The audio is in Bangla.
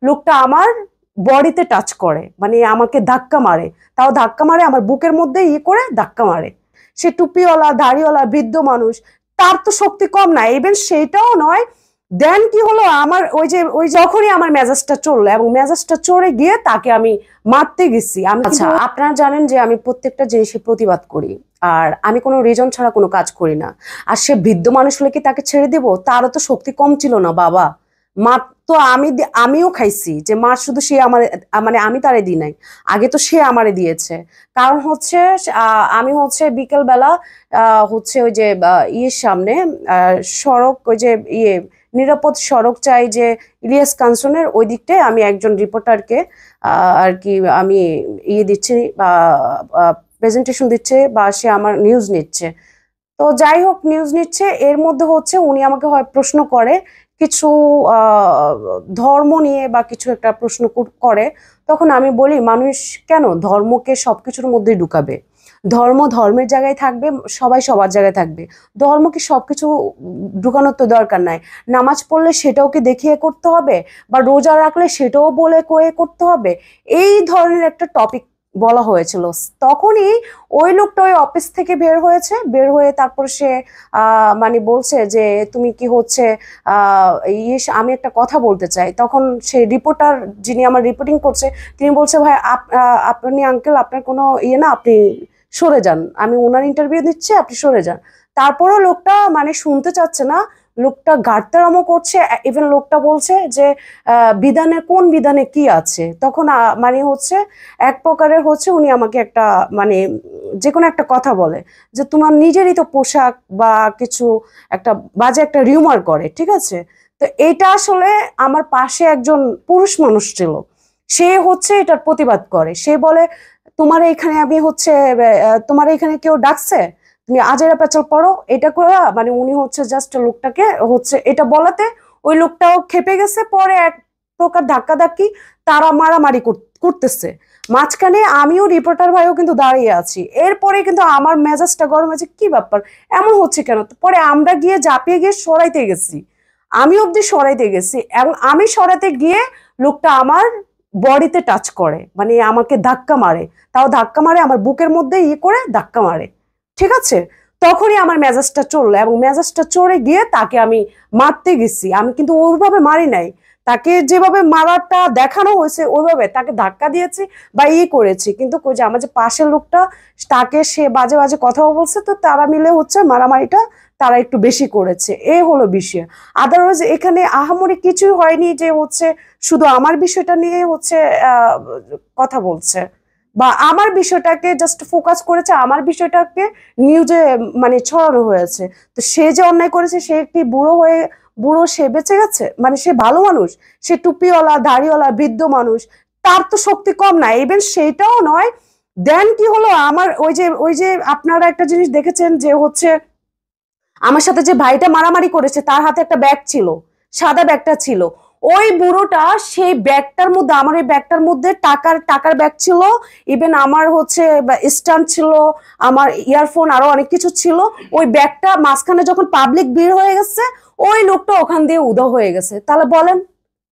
লোকটা আমার বডিতে টাচ করে, মানে আমাকে ধাক্কা মারে, তাও ধাক্কা মারে আমার বুকের মধ্যে করে ধাক্কা মারে। সে টুপিওয়ালা দাড়িওয়ালা বৃদ্ধ মানুষ, তার তো শক্তি কম না, ইভেন সেইটাও নয়। দেন কি হলো, আমার ওই যখনই আমার মেজাজটা চললো এবং মেজাজটা চড়ে গিয়ে তাকে আমি মারতে গেছি। আমি আচ্ছা, আপনারা জানেন যে আমি প্রত্যেকটা জিনিসে প্রতিবাদ করি, আর আমি কোনো রিজন ছাড়া কোনো কাজ করি না। আর সে বৃদ্ধ মানুষ হলে কি তাকে ছেড়ে দেবো? তারও তো শক্তি কম ছিল না বাবা। মার তো আমিও খাইছি, যে মার শুধু সে আমার, মানে আমি তারে দিই নাই, আগে তো সে আমারে দিয়েছে। কারণ হচ্ছে আমি হচ্ছে বিকেল বেলা হচ্ছে ওই যে ইয়ের সামনে সড়ক, ওই যে নিরাপদ সড়ক চাই যে ইলিয়াস কাঞ্চনের ওই দিকটায় আমি একজন রিপোর্টারকে আর কি আমি দিচ্ছি, প্রেজেন্টেশন দিচ্ছে, বা সে আমার নিউজ নিচ্ছে। তো যাই হোক, নিউজ নিচ্ছে, এর মধ্যে হচ্ছে উনি আমাকে হয় প্রশ্ন করে কিছু ধর্ম নিয়ে বা কিছু একটা প্রশ্ন করে। তখন আমি বলি, মানুষ কেন ধর্মকে সবকিছুর মধ্যেই ঢুকাবে? ধর্ম ধর্মের জায়গায় থাকবে, সবাই সবার জায়গায় থাকবে। ধর্মকে সবকিছু ঢুকানোর তো দরকার নাই। নামাজ পড়লে সেটাও কি দেখিয়ে করতে হবে, বা রোজা রাখলে সেটাও বলে কয়ে করতে হবে? এই ধরনের একটা টপিক বলা হয়েছিল। তখনই ওই লোকটা ওই অফিস থেকে বের হয়েছে, বের হয়ে তারপর সে মানে বলছে যে তুমি কি হচ্ছে আমি একটা কথা বলতে চাই। তখন সে রিপোর্টার, যিনি আমার রিপোর্টিং করছে, তিনি বলছে, ভাই আপনি আঙ্কেল, আপনার কোনো না, আপনি সরে যান, আমি ওনার ইন্টারভিউ দিচ্ছি, আপনি সরে যান। তারপরও লোকটা মানে শুনতে চাচ্ছে না, লোকটা গাড়তারামো করছে। ইভেন লোকটা বলছে যে বিধানে, কোন বিধানে কি আছে? তখন মানে হচ্ছে এক প্রকারের হচ্ছে উনি আমাকে একটা মানে যে কোনো একটা কথা বলে যে তোমার নিজেরই তো পোশাক বা কিছু একটা বাজে একটা রিউমার করে, ঠিক আছে? তো এটা আসলে আমার পাশে একজন পুরুষ মানুষ ছিল, সে হচ্ছে এটার প্রতিবাদ করে। সে বলে, তোমার এখানে আমি হচ্ছে তোমার এখানে কেউ ডাকছে, তুমি আজেরা পেঁচাল পড়ো, এটা করে মানে উনি হচ্ছে জাস্ট লোকটাকে হচ্ছে এটা বলাতে ওই লোকটাও খেপে গেছে। পরে এক প্রকার ধাক্কাধাক্কি, তারা মারামারি করতেছে মাঝখানে। আমিও রিপোর্টার ভাইও কিন্তু দাঁড়িয়ে আছি। এরপরে কিন্তু আমার মেজাজটা গরম আছে, কি ব্যাপার, এমন হচ্ছে কেন? পরে আমরা গিয়ে ঝাঁপিয়ে গিয়ে সরাইতে গেছি, আমি অব্দি সরাইতে গেছি, এবং আমি সরাতে গিয়ে লোকটা আমার বডিতে টাচ করে, মানে আমাকে ধাক্কা মারে, তাও ধাক্কা মারে আমার বুকের মধ্যে করে ধাক্কা মারে, ঠিক আছে? তখনই আমার মেজাজটা চললো এবং মেজাজটা চড়ে গিয়ে তাকে আমি মারতে গেছি। আমি কিন্তু ওইভাবে মারি নাই, তাকে যেভাবে মারাটা দেখানো হয়েছে ওইভাবে তাকে ধাক্কা দিয়েছি বা করেছি। কিন্তু যে আমার যে পাশের লোকটা, তাকে সে বাজে বাজে কথাও বলছে, তো তারা মিলে হচ্ছে মারামারিটা তারা একটু বেশি করেছে, এই হলো বিষয়। আদারওয়াইজ এখানে আহামরি কিছুই হয়নি যে হচ্ছে শুধু আমার বিষয়টা নিয়ে হচ্ছে কথা বলছে, বা আমার বিষয়টাকে জাস্ট ফোকাস করেছে, আমার বিষয়টাকে নিউজে মানে ছড়ানো হয়েছে। তো সে যে অন্যায় করেছে, সে কি বুড়ো সে বেঁচে গেছে? মানে সে ভালো মানুষ, সে টুপিওয়ালা দাড়িওয়ালা বৃদ্ধ মানুষ, তার তো শক্তি কম না, ইভেন সেইটাও নয়। দেন কি হলো, আমার ওই যে আপনারা একটা জিনিস দেখেছেন যে হচ্ছে আমার সাথে যে ভাইটা মারামারি করেছে, তার হাতে একটা ব্যাগ ছিল, সাদা ব্যাগটা ছিল। ওই বুড়োটা সেই ব্যাগটার মধ্যে, আমার ওই ব্যাগটার মধ্যে টাকার ব্যাগ ছিল, ইভেন আমার হচ্ছে স্ট্যান্ড ছিল, আমার ইয়ারফোন, আরো অনেক কিছু ছিল। ওই ব্যাগটা মাঝখানে যখন পাবলিক ভিড় হয়ে গেছে, ওই লোকটা ওখান দিয়ে উধাও হয়ে গেছে। তাহলে বলেন